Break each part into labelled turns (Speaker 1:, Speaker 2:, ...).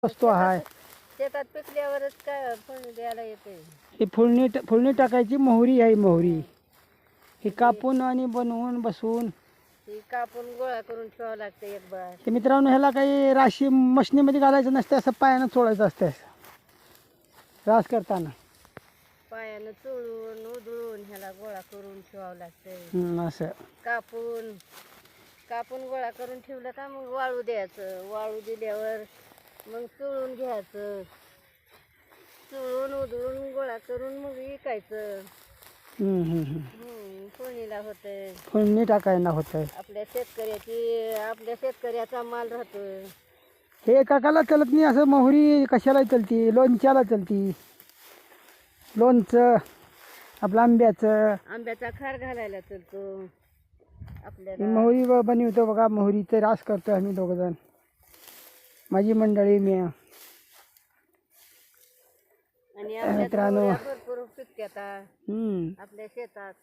Speaker 1: असतो हाय.
Speaker 2: शेतात पिकल्यावरच काय फोडणी द्यायला येते.
Speaker 1: ही फुलणी टाकायची मोहरी आहे. मोहरी ही कापून आणि बनवून बसवून
Speaker 2: ती कापून गोळा करून ठेवावं लागतं एक बार.
Speaker 1: हे मित्रांनो, ह्याला काही राशी मशनीमध्ये घालायचं नसते, असं पायानं चोळायचं असते रास करताना.
Speaker 2: पायानं चोळून उधळून ह्याला गोळा करून ठेवावं लागतं.
Speaker 1: असं
Speaker 2: कापून कापून गोळा करून ठेवलं का मग वाळू द्यायचं. वाळू दिल्यावर मग चोळून घ्यायचं. चोळून उधळून गोळा करून मग विकायचं. फोडणीला होतंय.
Speaker 1: फोडणी टाकायला होतंय.
Speaker 2: आपल्या शेतकऱ्याचा माल राहतो.
Speaker 1: हे काकाला चलत नाही असं. मोहरी कशाला चलती? लोणच्याला चलती. लोणचं आपलं
Speaker 2: आंब्याचा खार घालायला चलतो आपल्याला.
Speaker 1: मोहरी बनवतो बघा. मोहरीचे रास करतो आम्ही दोघंजण, माझी मंडळी, मी.
Speaker 2: आणि आपल्या भरपूर पिकतात आपल्या शेतात.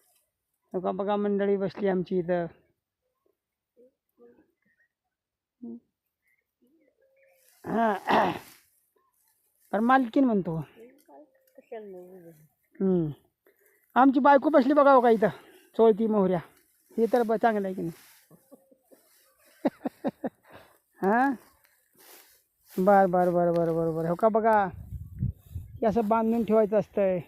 Speaker 1: बघा बघा मंडळी बसली आमची इथं. हा पण मालकीन म्हणतो. आमची बायको बसली बघा बघा इथं, चोळती मोहऱ्या. हे तर चांगलं आहे की नाही? हां, बर बर बर बर बर बर. हो का बघा, हे असं बांधून ठेवायचं असतंय.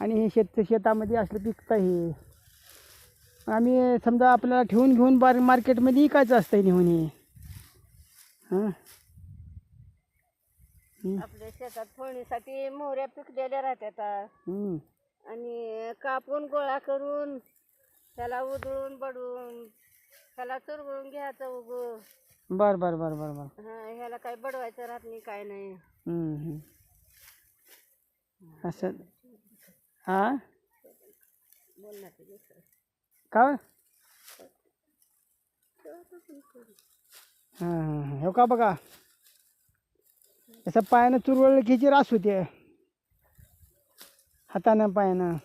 Speaker 1: आणि हे शेतामध्ये असलं पिकतं. हे आम्ही समजा आपल्याला ठेवून घेऊन मार्केटमध्ये विकायचं असतंय नेऊन. हे हां,
Speaker 2: आपल्या शेतात फोडणीसाठी मोहऱ्या पिकलेल्या राहतात. आणि कापून गोळा करून त्याला उधळून बडवून त्याला चुरगळून घ्यायचं उगं.
Speaker 1: बर बर बर बर बर.
Speaker 2: ह्याला काय बडवायचं राहत नाही, काय नाही.
Speaker 1: असं. हा,
Speaker 2: बोल ना
Speaker 1: का? हां, हो का बघा, असं पायानं चुरवळलं की ह्याची रास होते. हातानं पायानं.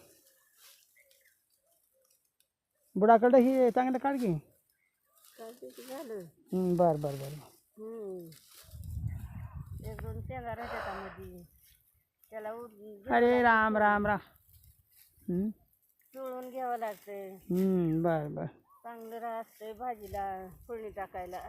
Speaker 1: बुडाकडं ही चांगलं काढ की.
Speaker 2: झालं.
Speaker 1: बर बर बर.
Speaker 2: एक दोन शेंगा राहतात मध्ये, त्याला
Speaker 1: अरे राम राम राम.
Speaker 2: चुळून घ्यावं लागतंय.
Speaker 1: बर बर.
Speaker 2: चांगलं असतंय भाजीला फोडणी टाकायला.